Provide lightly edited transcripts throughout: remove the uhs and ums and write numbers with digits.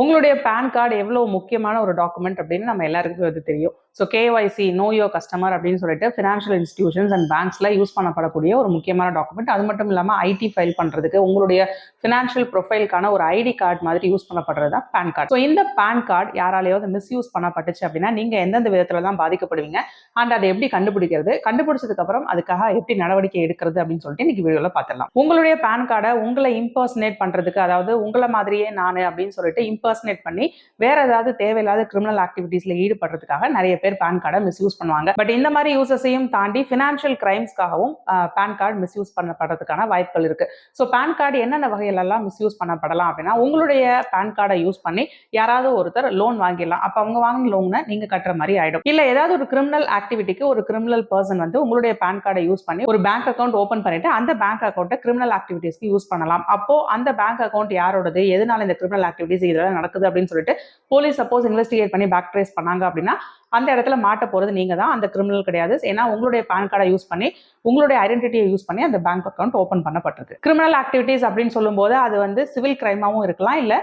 உங்களுடைய pan card எவ்வளவு முக்கியமான ஒரு டாக்குமெண்ட் அப்படின்னு நம்ம எல்லாருக்குமே வந்து தெரியும். So KYC know your customer அப்படின்னு சொல்லிட்டு ஃபினான்ஷியல் இன்ஸ்டிடியூஷன்ஸ் அண்ட் பேங்க்ஸ்ல யூஸ் பண்ணப்படக்கூடிய ஒரு முக்கியமான டாக்குமெண்ட். அது மட்டும் இல்லாமல் ஐடி ஃபைல் பண்றதுக்கு உங்களுடைய ஃபினான்ஷியல் ப்ரொஃபைலுக்கான ஒரு ஐடி கார்டு மாதிரி யூஸ் பண்ணப்படுறது தான் பேன் கார்டு. ஸோ இந்த பேன் கார்டு யாராலையாவது மிஸ்யூஸ் பண்ணப்பட்டுச்சு அப்படின்னா நீங்க எந்தெந்த விதத்துல தான் பாதிக்கப்படுவீங்க அண்ட் அதை எப்படி கண்டுபிடிக்கிறது, கண்டுபிடிச்சதுக்கு அப்புறம் அதுக்காக எப்படி நடவடிக்கை எடுக்கிறது அப்படின்னு சொல்லிட்டு இன்னைக்கு வீடியோல பார்த்துடலாம். உங்களுடைய பேன் கார்டை உங்களை இம்பர்சனேட் பண்றதுக்கு, அதாவது உங்களை மாதிரியே நானு அப்படின்னு சொல்லிட்டு இம்பர்சனேட் பண்ணி வேற ஏதாவது தேவையில்லாத கிரிமினல் ஆக்டிவிட்டீஸ்ல ஈடுபடுறதுக்காக நிறைய பேர் பேன் கார்டை மிஸ்யூஸ் பண்ணுவாங்க. பட் இந்த மாதிரி யூசஸையும் தாண்டி ஃபினான்ஷியல் கிரைம்ஸ்க்காகவும் பேன் கார்டு மிஸ்யூஸ் பண்ணப்படுறதுக்கான வாய்ப்புகள் இருக்கு. ஸோ பேன் கார்டு என்னென்ன வகையிலெல்லாம் மிஸ்யூஸ் பண்ணப்படலாம் அப்படின்னா, உங்களுடைய பேன் கார்டை யூஸ் பண்ணி யாராவது ஒருத்தர் லோன் வாங்கிடலாம். அப்ப அவங்க வாங்கின லோனை நீங்க கட்டுற மாதிரி ஆயிடும். இல்ல ஏதாவது ஒரு கிரிமினல் ஆக்டிவிட்டிக்கு ஒரு கிரிமினல் பர்சன் வந்து உங்களுடைய பேன் கார்டை யூஸ் பண்ணி ஒரு பேங்க் அக்கௌண்ட் ஓபன் பண்ணிட்டு அந்த பேங்க் அக்கௌண்ட்டை கிரிமினல் ஆக்டிவிட்டீஸ்க்கு யூஸ் பண்ணலாம். அப்போ அந்த பேங்க் அக்கௌண்ட் யாரோடது, எதனால இந்த கிரிமினல் ஆக்டிவிட்டீஸ் இதெல்லாம் நடக்குது அப்படின்னு சொல்லிட்டு போலீஸ் சப்போஸ் இன்வெஸ்டிகேட் பண்ணி பேக் ட்ரேஸ் பண்ணாங்க அப்படின்னா அந்த இடத்துல மாட்ட போறது நீங்க தான், அந்த கிரிமினல் கிடையாது. ஏன்னா உங்களுடைய பேன் கார்டை யூஸ் பண்ணி உங்களுடைய ஐடென்டிட்டியை யூஸ் பண்ணி அந்த பேங்க் அக்கௌண்ட் ஓபன் பண்ணப்பட்டிருக்கு. கிரிமினல் ஆக்டிவிட்டீஸ் அப்படின்னு சொல்லும்போது அது வந்து சிவில் கிரைமாவும் இருக்கலாம், இல்ல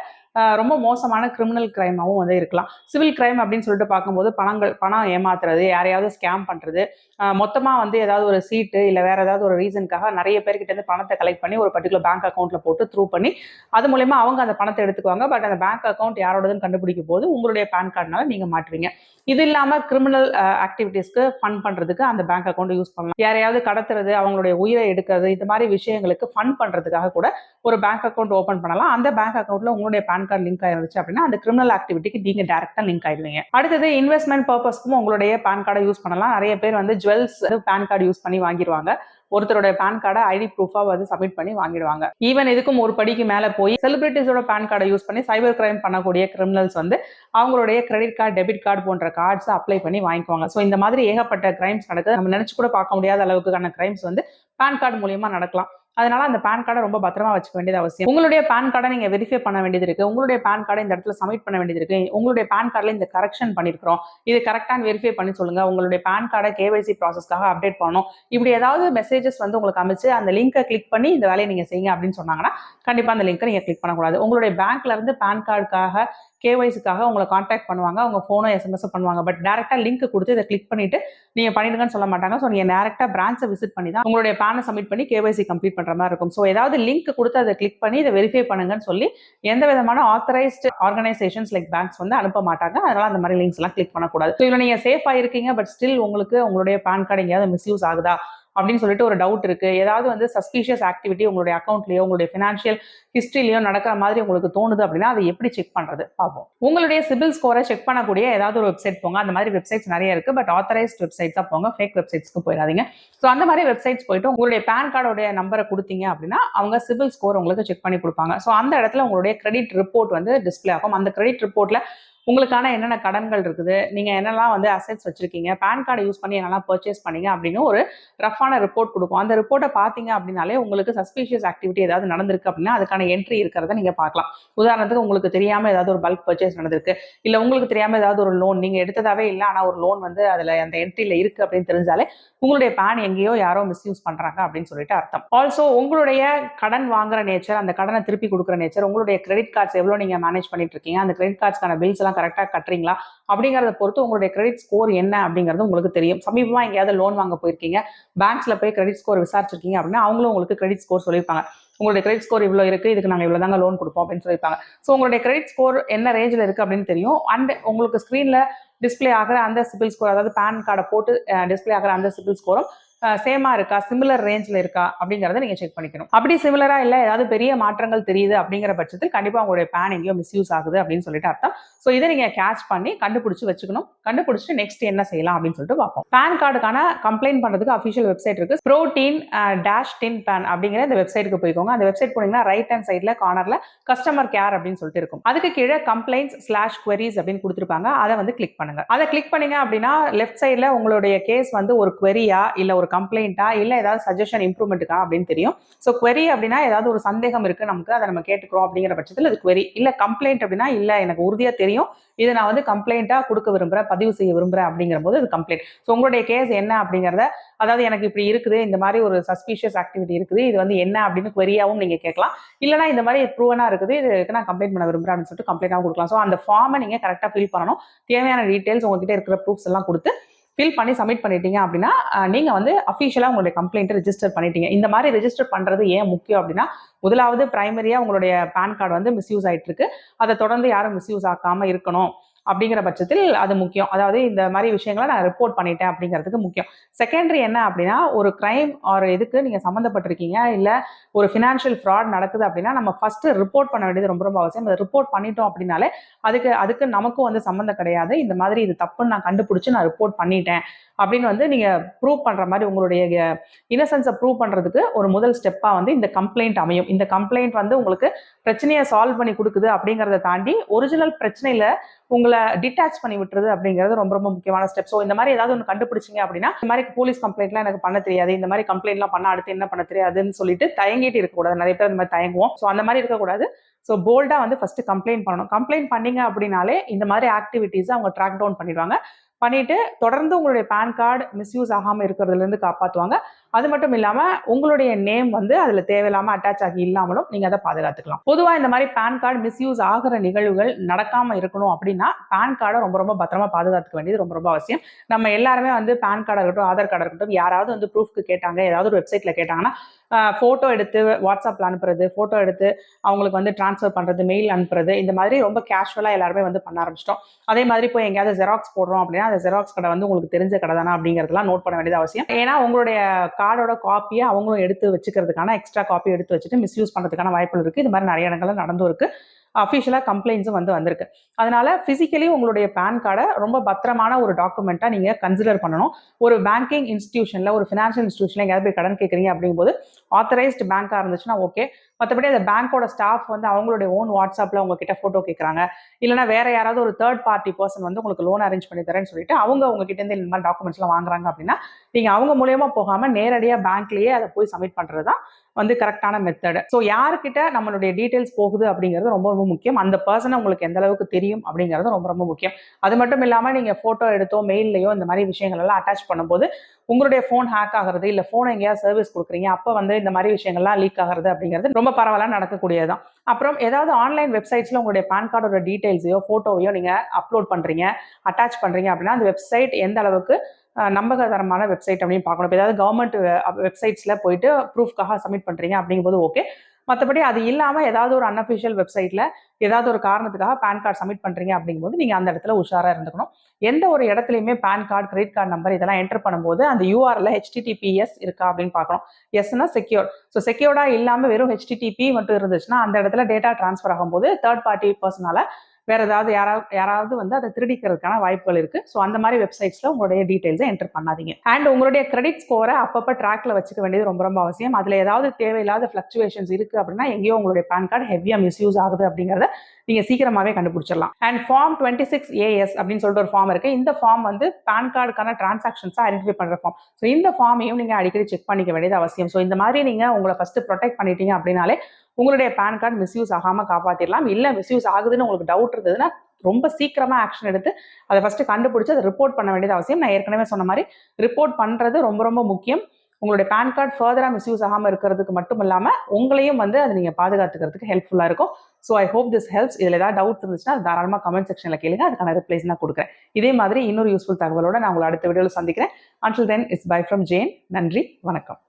ரொம்ப மோசமான கிரிமினல் கிரைமாவும் வந்து இருக்கலாம். சிவில் கிரைம் அப்படின்னு சொல்லிட்டு பார்க்கும்போது பணம் ஏமாத்துறது, யாரையாவது ஸ்கேம் பண்றது, மொத்தமா வந்து ஏதாவது ஒரு சீட்டு இல்ல வேற ஏதாவது ஒரு ரீசனுக்காக நிறைய பேர்கிட்ட இருந்து பணத்தை கலெக்ட் பண்ணி ஒரு பர்டிகுலர் பேங்க் அக்கௌண்ட்ல போட்டு த்ரூ பண்ணி அது மூலமா அவங்க அந்த பணத்தை எடுத்துக்குவாங்க. பட் அந்த பேங்க் அக்கௌண்ட் யாரோடதுன்னு கண்டுபிடிக்கும் போது உங்களுடைய பேன் கார்டுனால நீங்க மாட்டுவீங்க. இது இல்லாம கிரிமினல் ஆக்டிவிட்டீஸ்க்கு ஃபண்ட் பண்றதுக்கு அந்த பேங்க் அக்கௌண்ட் யூஸ் பண்ணலாம். யாரையாவது கடத்துறது, அவங்களுடைய உயிரை எடுக்கிறது, இந்த மாதிரி விஷயங்களுக்கு ஃபண்ட் பண்றதுக்காக கூட ஒரு பேங்க் அக்கௌண்ட் ஓபன் பண்ணலாம். அந்த பேங்க் அக்கௌண்ட்ல உங்களுடைய பேன் கார்டு லிங்க் ஆயிருந்துச்சு அப்படின்னா அந்த கிரிமினல் ஆக்டிவிட்டிக்கு நீங்க டைரக்டா லிங்க் ஆயிடுவீங்க. அடுத்தது இன்வெஸ்ட்மெண்ட் பர்பஸ்க்கும் உங்களுடைய பேன் கார்டை யூஸ் பண்ணலாம். நிறைய பேர் வந்து ஜுவல்ஸ் பேன் கார்டு யூஸ் பண்ணி வாங்கிடுவாங்க. ஒருத்தரோட பேன் கார்டை ஐடி ப்ரூஃபா வந்து சப்மிட் பண்ணி வாங்கிடுவாங்க. ஈவன் இதுக்கும் ஒரு படிக்கு மேல போய் செலிபிரிட்டிஸோட பேன் கார்டை யூஸ் பண்ணி சைபர் கிரைம் பண்ணக்கூடிய கிரிமினல்ஸ் வந்து அவங்களுடைய கிரெடிட் கார்டு, டெபிட் கார்டு போன்ற கார்ட்ஸ் அப்ளை பண்ணி வாங்கிக்குவாங்க. ஸோ இந்த மாதிரி ஏகப்பட்ட கிரைம்ஸ் நடக்குது. நம்ம நினைச்சு கூட பார்க்க முடியாத அளவுக்கான கிரைம்ஸ் வந்து பேன் கார்டு மூலியமா நடக்கலாம். அதனால அந்த பேன் கார்டை ரொம்ப பத்திரமா வச்சுக்க வேண்டியது அவசியம். உங்களுடைய பேன் கார்டை நீங்க வெரிஃபை பண்ண வேண்டியது இருக்கு. உங்களுடைய பேன் கார்டை இந்த இடத்துல சப்மிட் பண்ண வேண்டியது இருக்கு. உங்களுடைய பேன் கார்டுல இந்த கரெக்ஷன் பண்ணிருக்கிறோம், இது கரெக்டான வெரிஃபை பண்ணி சொல்லுங்க. உங்களுடைய பேன் கார்டை கேஒய்சி ப்ராசஸ்க்காக அப்டேட் பண்ணணும். இப்படி ஏதாவது மெசேஜஸ் வந்து உங்களுக்கு அமைச்சு அந்த லிங்கை கிளிக் பண்ணி இந்த வேலையை நீங்க செய்யுங்க அப்படின்னு சொன்னாங்கன்னா கண்டிப்பா அந்த லிங்கை நீங்க கிளிக் பண்ணக்கூடாது. உங்களுடைய பேங்க்ல இருந்து பேன் கார்டுக்காக கேஒய்சிக்காக உங்களை கான்டாக்ட் பண்ணுவாங்க, அவங்க ஃபோனோ எஸ்எம்எஸ் பண்ணுவாங்க. பட் டேரக்டா லிங்க் கொடுத்து இதை கிளிக் பண்ணிட்டு நீங்க பண்ணிடுங்கன்னு சொல்ல மாட்டாங்க. ஸோ நீங்க டேரக்டா பிரான்ச்சை விசிட் பண்ணி தான் உங்களுடைய பேனை சப்மிட் பண்ணி கேஒய்சி கம்ப்ளீட் பண்ற மாதிரி இருக்கும். ஸோ ஏதாவது லிங்க் கொடுத்து அதை கிளிக் பண்ணி இதை வெரிஃபை பண்ணுங்கன்னு சொல்லி எந்த விதமான ஆத்தரைஸ்ட் ஆர்கனைசேஷன்ஸ் லைக் பேங்க்ஸ் வந்து அனுப்ப மாட்டாங்க. அதனால அந்த மாதிரி லிங்க்ஸ் எல்லாம் கிளிக் பண்ணக்கூடாது. ஸோ இதுல நீங்க சேஃபா இருக்கீங்க, பட் ஸ்டில் உங்களுக்கு உங்களுடைய பேன் கார்டு எங்கேயாவது மிஸ்யூஸ் ஆகுதா அப்படின்னு சொல்லிட்டு ஒரு டவுட் இருக்கு, ஏதாவது வந்து சஸ்பீஷியஸ் ஆக்டிவிட்டி உங்களுடைய அக்கௌண்ட்லயோ உங்களுடைய ஃபினான்ஷியல் ஹிஸ்டரியிலயோ நடக்கிற மாதிரி உங்களுக்கு தோணுது அப்படின்னா அதை எப்படி செக் பண்றது பார்ப்போம். உங்களுடைய சிபில் ஸ்கோரை செக் பண்ணக்கூடிய ஏதாவது ஒரு வெப்சைட் போங்க. அந்த மாதிரி வெப்சைட்ஸ் நிறைய இருக்கு, பட் ஆத்தரைஸ்ட் வெப்சைட்ஸா போங்க, ஃபேக் வெப்சைட்ஸ்க்கு போயிடாதீங்க. ஸோ அந்த மாதிரி வெப்சைட்ஸ் போயிட்டு உங்களுடைய பேன் கார்டோடைய நம்பரை கொடுத்தீங்க அப்படின்னா அவங்க சிபில் ஸ்கோர் உங்களுக்கு செக் பண்ணி கொடுப்பாங்க. ஸோ அந்த இடத்துல உங்களுடைய கிரெடிட் ரிப்போர்ட் வந்து டிஸ்பிளே ஆகும். அந்த கிரெடிட் ரிப்போர்ட்ல உங்களுக்கான என்னென்ன கடன்கள் இருக்குது, நீங்க என்னெல்லாம் வந்து அசெட்ஸ் வச்சிருக்கீங்க, பேன் கார்டை யூஸ் பண்ணி என்னெல்லாம் பர்ச்சேஸ் பண்ணீங்க அப்படின்னு ஒரு ரஃபான ரிப்போர்ட் கொடுக்கும். அந்த ரிப்போர்ட்டை பார்த்தீங்க அப்படின்னாலே உங்களுக்கு சஸ்பீஷியஸ் ஆக்டிவிட்டி ஏதாவது நடந்திருக்கு அப்படின்னா அதுக்கான என்ட்ரி இருக்கிறத நீங்க பார்க்கலாம். உதாரணத்துக்கு உங்களுக்கு தெரியாம ஏதாவது ஒரு பல்க் பர்ச்சேஸ் நடந்திருக்கு, இல்ல உங்களுக்கு தெரியாம ஏதாவது ஒரு லோன் நீங்க எடுத்ததாவே இல்லை ஆனா ஒரு லோன் வந்து அதுல அந்த என்ட்ரியில இருக்கு அப்படின்னு தெரிஞ்சாலே உங்களுடைய பேன் எங்கேயோ யாரோ மிஸ்யூஸ் பண்றாங்க அப்படின்னு சொல்லிட்டு அர்த்தம். ஆல்சோ உங்களுடைய கடன் வாங்குற நேச்சர், அந்த கடனை திருப்பி கொடுக்குற நேச்சர், உங்களுடைய கிரெடிட் கார்ட்ஸ் எவ்வளவு நீங்க மேனேஜ் பண்ணிட்டு இருக்கீங்க, அந்த கிரெடிட் கார்ட்ஸ்க்கான பில்ஸ் எல்லாம் கரெக்டா கட்டுறீங்களா அப்படிங்கறத பொறுத்து உங்களுடைய கிரெடிட் ஸ்கோர் என்ன அப்படிங்கிறது உங்களுக்கு தெரியும். சமீபமா எங்கேயாவது லோன் வாங்க போயிருக்கீங்க, பேங்க்ஸ்ல போய் கிரெடிட் ஸ்கோர் விசாரிச்சிருக்கீங்க அப்படின்னா அவங்களும் உங்களுக்கு கிரெடிட் ஸ்கோர் சொல்லியிருப்பாங்க. உங்களுடைய கிரெடிட் ஸ்கோர் இவ்வளவு இருக்கு, இதுக்கு நாங்க இவ்வளவு தாங்க லோன் கொடுப்போம் அப்படின்னு சொல்லியிருப்பாங்க. ஸோ உங்களுடைய கிரெடிட் ஸ்கோர் என்ன ரேஞ்சில் இருக்கு அப்படின்னு தெரியும். அண்ட் உங்களுக்கு ஸ்கிரீன்ல டிஸ்பிளே ஆகிற அந்த சிபில் ஸ்கோர், அதாவது பேன் கார்டை போட்டு டிஸ்பிளே ஆகிற அந்த சிபில் ஸ்கோரும் சேமா இருக்கா, சிமிலர் ரேஞ்சில் இருக்கா அப்படிங்கறத நீங்க செக் பண்ணிக்கணும். அப்படி சிமிலரா இல்ல ஏதாவது பெரிய மாற்றங்கள் தெரியுது அப்படிங்கிற பட்சத்தில் கண்டிப்பா உங்களுடைய பேன் எங்கேயோ மிஸ்யூஸ் ஆகுது அப்படின்னு சொல்லிட்டு அர்த்தம். ஸோ இதை நீங்க கேட்ச் பண்ணி கண்டுபிடிச்சு வச்சுக்கணும். கண்டுபிடிச்சிட்டு நெக்ஸ்ட் என்ன செய்யலாம் அப்படின்னு சொல்லிட்டு பார்ப்போம். பேன் கார்டுக்கான கம்ப்ளைண்ட் பண்றதுக்கு அஃபிஷியல் வெப்சைட் இருக்கு. ப்ரோட்டீன் -tin பேன் அப்படிங்கிற இந்த வெப்சைட்டுக்கு போய்க்கோங்க. அந்த வெப்சைட் போனீங்கன்னா ரைட் ஹேண்ட் சைட்ல கார்னர்ல கஸ்டமர் கேர் அப்படின்னு சொல்லிட்டு இருக்கும். அதுக்கு கீழே complaints/queries அப்படின்னு கொடுத்துருப்பாங்க. அதை வந்து கிளிக் பண்ணுங்க. அதை கிளிக் பண்ணீங்க அப்படின்னா லெஃப்ட் சைட்ல உங்களுடைய கேஸ் வந்து ஒரு query-யா இல்ல ஒரு ஒரு கம்ப்ளைண்ட்டா இல்லை ஏதாவது சஜஷன் இம்ப்ரூவ்மெண்ட்டுக்கா அப்படின்னு தெரியும். ஸோ query அப்படின்னா ஏதாவது ஒரு சந்தேகம் இருக்குது நமக்கு, அதை நம்ம கேட்டுக்கிறோம் அப்படிங்கிற பட்சத்தில் அது query. இல்லை கம்ப்ளைண்ட் அப்படின்னா இல்லை எனக்கு உறுதியாக தெரியும் இதை நான் வந்து கம்ப்ளைண்ட்டாக கொடுக்க விரும்புகிறேன், பதிவு செய்ய விரும்புகிறேன் அப்படிங்கிற போது அது கம்ப்ளைண்ட். ஸோ உங்களுடைய கேஸ் என்ன அப்படிங்கிறத, அதாவது எனக்கு இப்படி இருக்குது, இந்த மாதிரி ஒரு சஸ்பீஷியஸ் ஆக்டிவிட்டி இருக்குது, இது வந்து என்ன அப்படின்னு queryயாகவும் நீங்கள் கேட்கலாம். இல்லைனா இந்த மாதிரி ப்ரூவனாக இருக்குது, இதுக்கு நான் கம்ப்ளைண்ட் பண்ண விரும்புகிறேன் அப்படின்னு சொல்லிட்டு கம்ப்ளைண்ட்டாகவும் கொடுக்கலாம். ஸோ அந்த ஃபார்மை நீங்கள் கரெக்டாக ஃபில் பண்ணணும். தேவையான டீட்டெயில்ஸ் உங்ககிட்ட இருக்கிற ப்ரூஃப்ஸ் எல்லாம் கொடுத்து ஃபில் பண்ணி சப்மிட் பண்ணிட்டீங்க அப்படின்னா நீங்கள் வந்து அஃபிஷியலாக உங்களுடைய கம்ப்ளைண்ட்டை ரிஜிஸ்டர் பண்ணிட்டீங்க. இந்த மாதிரி ரெஜிஸ்டர் பண்ணுறது ஏன் முக்கியம் அப்படின்னா, முதலாவது பிரைமரியாக உங்களுடைய பேன் கார்டு வந்து மிஸ்யூஸ் ஆகிட்டு இருக்கு, அதை தொடர்ந்து யாரும் மிஸ்யூஸ் ஆக்காமல் இருக்கணும் அப்படிங்கிற பட்சத்தில் அது முக்கியம். அதாவது இந்த மாதிரி விஷயங்களை நான் ரிப்போர்ட் பண்ணிட்டேன் அப்படிங்கிறதுக்கு முக்கியம். செகண்டரி என்ன அப்படின்னா, ஒரு கிரைம் ஆர் எதுக்கு நீங்கள் சம்மந்தப்பட்டிருக்கீங்க, இல்லை ஒரு ஃபினான்ஷியல் ஃப்ராட் நடக்குது அப்படின்னா நம்ம ஃபஸ்ட்டு ரிப்போர்ட் பண்ண வேண்டியது ரொம்ப ரொம்ப அவசியம். அதை ரிப்போர்ட் பண்ணிட்டோம் அப்படின்னாலே அதுக்கு நமக்கும் வந்து சம்மந்தம் கிடையாது. இந்த மாதிரி இது தப்புன்னு நான் கண்டுபிடிச்சி நான் ரிப்போர்ட் பண்ணிட்டேன் அப்படின்னு வந்து நீங்கள் ப்ரூவ் பண்ணுற மாதிரி உங்களுடைய இன்னசென்ஸை ப்ரூவ் பண்ணுறதுக்கு ஒரு முதல் ஸ்டெப்பாக வந்து இந்த கம்ப்ளைண்ட் அமையும். இந்த கம்ப்ளைண்ட் வந்து உங்களுக்கு பிரச்சனையை சால்வ் பண்ணி கொடுக்குது அப்படிங்கிறத தாண்டி ஒரிஜினல் பிரச்சனையில் உங்களை டிட்டாச் பண்ணி விட்டுறது அப்படிங்கிறது ரொம்ப ரொம்ப முக்கியமான ஸ்டெப். ஸோ இந்த மாதிரி ஏதாவது ஒன்று கண்டுபிடிச்சிங்க அப்படின்னா, இந்த மாதிரி போலீஸ் கம்ப்ளைண்ட்லாம் எனக்கு பண்ண தெரியாது, இந்த மாதிரி கம்ப்ளைண்ட்லாம் பண்ண அடுத்து என்ன பண்ண தெரியாதுன்னு சொல்லிட்டு தயங்கிட்டு இருக்கக்கூடாது. நிறைய பேர் இந்த மாதிரி தயங்குவோம். ஸோ அந்த மாதிரி இருக்கக்கூடாது. ஸோ போல்டாக வந்து ஃபர்ஸ்ட் கம்ப்ளைண்ட் பண்ணணும். கம்ப்ளைண்ட் பண்ணீங்க அப்படின்னாலே இந்த மாதிரி ஆக்டிவிட்டீஸை அவங்க ட்ராக் டவுன் பண்ணிடுவாங்க. பண்ணிட்டு தொடர்ந்து உங்களுடைய பேன் கார்டு மிஸ்யூஸ் ஆகாமல் இருக்கிறதுலேருந்து காப்பாற்றுவாங்க. அது மட்டும் இல்லாமல் உங்களுடைய நேம் வந்து அதில் தேவையில்லாமல் அட்டாச் ஆகி இல்லாமலும் நீங்கள் அதை பாதுகாத்துக்கலாம். பொதுவாக இந்த மாதிரி பேன் கார்டு மிஸ்யூஸ் ஆகிற நிகழ்வுகள் நடக்காமல் இருக்கணும் அப்படின்னா பேன் கார்டை ரொம்ப ரொம்ப பத்திரமா பாதுகாத்துக்க வேண்டியது ரொம்ப ரொம்ப அவசியம். நம்ம எல்லாருமே வந்து பேன் கார்டாக இருக்கட்டும், ஆதார் கார்டாக இருக்கட்டும், யாராவது வந்து ப்ரூஃப்க்கு கேட்டாங்க, ஏதாவது ஒரு வெப்சைட்டில் கேட்டாங்கன்னா ஃபோட்டோ எடுத்து வாட்ஸ்அப்பில் அனுப்புறது, ஃபோட்டோ எடுத்து அவங்களுக்கு வந்து ட்ரான்ஸ்ஃபர் பண்ணுறது, மெயில் அனுப்புறது, இந்த மாதிரி ரொம்ப கேஷுவலாக எல்லாருமே வந்து பண்ண ஆரம்பிச்சிட்டோம். அதே மாதிரி போய் எங்கேயாவது ஜெராக்ஸ் போடுறோம் அப்படின்னா அந்த ஜெராக்ஸ் கடை வந்து உங்களுக்கு தெரிஞ்ச கடை தானே அப்படிங்கிறதுலாம் நோட் பண்ண வேண்டியது அவசியம். ஏன்னா உங்களுடைய கார்டோட காப்பியை அவங்களும் எடுத்து வச்சுக்கிறதுக்கான எக்ஸ்ட்ரா காப்பி எடுத்து வச்சுட்டு மிஸ்யூஸ் பண்ணுறதுக்கான வாய்ப்புகள் இருக்குது. இது மாதிரி நிறைய இடங்கள்ல நடந்தும் இருக்குது. அஃபிஷியலாக கம்ப்ளைண்ட்ஸும் வந்திருக்கு. அதனால ஃபிசிக்கலி உங்களுடைய பேன் கார்டை ரொம்ப பத்திரமான ஒரு டாக்குமெண்ட்டாக நீங்கள் கன்சிடர் பண்ணணும். ஒரு பேங்கிங் இன்ஸ்டிடியூஷனில், ஒரு ஃபினான்ஷியல் இன்ஸ்டிடியூஷனில் எங்கேயாவது போய் கடன் கேட்குறீங்க அப்படிங்கும்போது ஆத்தரைஸ்டு பேங்காக இருந்துச்சுன்னா ஓகே. மற்றபடி அந்த பேங்க்கோட ஸ்டாஃப் வந்து அவங்களுடைய ஓன் வாட்ஸ்அப்பில் உங்ககிட்ட ஃபோட்டோ கேட்குறாங்க, இல்லைனா வேற யாராவது ஒரு தேர்ட் பார்ட்டி பர்சன் வந்து உங்களுக்கு லோன் அரேஞ்ச் பண்ணி தரேன்னு சொல்லிட்டு அவங்க உங்ககிட்ட இருந்து இந்த மாதிரி டாக்குமெண்ட்ஸ்லாம் வாங்குறாங்க அப்படின்னா நீங்கள் அவங்க மூலியமாக போகாமல் நேரடியாக பேங்க்லேயே அதை போய் சப்மிட் பண்ணுறது தான் வந்து கரெக்டான மெத்தட். ஸோ யாருக்கிட்ட நம்மளுடைய டீட்டெயில்ஸ் போகுது அப்படிங்கிறது ரொம்ப ரொம்ப முக்கியம். அந்த பர்சனை உங்களுக்கு எந்த அளவுக்கு தெரியும் அப்படிங்கிறது ரொம்ப ரொம்ப முக்கியம். அது மட்டும் இல்லாமல் நீங்கள் ஃபோட்டோ எடுத்தோ மெயிலையோ இந்த மாதிரி விஷயங்கள் எல்லாம் அட்டாச் பண்ணும்போது உங்களுடைய ஃபோன் ஹேக் ஆகிறது, இல்லை ஃபோனை எங்கேயாவது சர்வீஸ் கொடுக்குறீங்க அப்போ வந்து இந்த மாதிரி விஷயங்கள்லாம் லீக் ஆகிறது அப்படிங்கிறது ரொம்ப பரவலாக நடக்கக்கூடியதான். அப்புறம் ஏதாவது ஆன்லைன் வெப்சைட்ஸில் உங்களுடைய பேன் கார்டோட டீட்டெயில்ஸையோ ஃபோட்டோவையோ நீங்கள் அப்லோட் பண்ணுறீங்க, அட்டாச் பண்ணுறீங்க அப்படின்னா அந்த வெப்சைட் எந்த அளவுக்கு நம்பகதரமான வெப்சைட் அப்படின்னு பார்க்கணும். இப்போ ஏதாவது கவர்மெண்ட் வெப்சைட்ஸில் போயிட்டு ப்ரூஃப்காக சப்மிட் பண்ணுறீங்க அப்படிங்கும்போது ஓகே. மற்றபடி அது இல்லாமல் ஏதாவது ஒரு அன்அஃபிஷியல் வெப்சைட்டில் ஏதாவது ஒரு காரணத்துக்காக பேன் கார்டு சப்மிட் பண்ணுறீங்க அப்படிங்கும்போது நீங்கள் அந்த இடத்துல உஷாராக இருந்துக்கணும். எந்த ஒரு இடத்துலையுமே PAN card, credit card number இதெல்லாம் என்டர் பண்ணும்போது அந்த யூஆர்எல்ல HTTPS இருக்கா அப்படின்னு பார்க்கணும். எஸ்னா செக்யூர். ஸோ செக்யூர்டாக இல்லாமல் வெறும் HTTP மட்டும் இருந்துச்சுன்னா அந்த இடத்துல டேட்டா ட்ரான்ஸ்ஃபர் ஆகும்போது தேர்ட் பார்ட்டி பர்சனால வேற ஏதாவது யாராவது வந்து அதை திருடிக்கிறதுக்கான வாய்ப்புகள் இருக்கு. ஸோ அந்த மாதிரி வெப்சைட்ஸ்ல உங்களுடைய டீடைல்ஸை என்டர் பண்ணாதீங்க. அண்ட் உங்களுடைய கிரெடிட் ஸ்கோரை அப்பப்போ ட்ராக்ல வச்சுக்க வேண்டியது ரொம்ப ரொம்ப அவசியம். அதுல ஏதாவது தேவையில்லாத ஃபிளக்சுவேஷன்ஸ் இருக்கு அப்படின்னா எங்கேயோ உங்களுடைய பேன் கார்டு ஹெவியா மிஸ்யூஸ் ஆகுது அப்படிங்கிறத நீங்க சீக்கிரமாவே கண்டுபிடிச்சிடலாம். அண்ட் ஃபார்ம் 26AS அப்படின்னு சொல்லிட்டு ஒரு ஃபார்ம் இருக்கு. இந்த ஃபார்ம் வந்து பேன் கார்டுக்கான டிரான்சாக்ஷன்ஸை ஐடென்டிஃபை பண்ற ஃபார்ம். ஸோ இந்த ஃபார்மையும் நீங்க அடிக்கடி செக் பண்ணிக்க வேண்டியது அவசியம். ஸோ இந்த மாதிரி நீங்க உங்களை ஃபர்ஸ்ட் ப்ரொடெக்ட் பண்ணிட்டீங்க அப்படின்னாலே உங்களுடைய பேன் கார்டு மிஸ்யூஸ் ஆகாம காப்பாத்திடலாம். இல்ல மிஸ்யூஸ் ஆகுதுன்னு உங்களுக்கு டவுட் இருந்ததுன்னா ரொம்ப சீக்கிரமா ஆக்ஷன் எடுத்து அதை ஃபர்ஸ்ட் கண்டுபிடிச்சு அதை ரிப்போர்ட் பண்ண வேண்டியது அவசியம். நான் ஏற்கனவே சொன்ன மாதிரி ரிப்போர்ட் பண்றது ரொம்ப ரொம்ப முக்கியம். உங்களுடைய பேன் கார்டு ஃபர்தரா மிஸ்யூஸ் ஆகாம இருக்கிறதுக்கு மட்டும் இல்லாம உங்களையும் வந்து அதை நீங்க பாதுகாத்துக்கிறதுக்கு ஹெல்ப்ஃபுல்லா இருக்கும். So I hope this helps. இதுல ஏதாவது டவுட் இருந்துச்சுன்னா தாராளமா கமெண்ட் செக்ஷன்ல கேளுங்க, அதுக்கான ரிப்ளைஸ் நான் கொடுக்குறேன். இதே மாதிரி இன்னொரு யூஸ்ஃபுல் தகவலோட நான் உங்களை அடுத்த வீடியோவில் சந்திக்கிறேன். Until then, it's bye from Jane. நன்றி, வணக்கம்.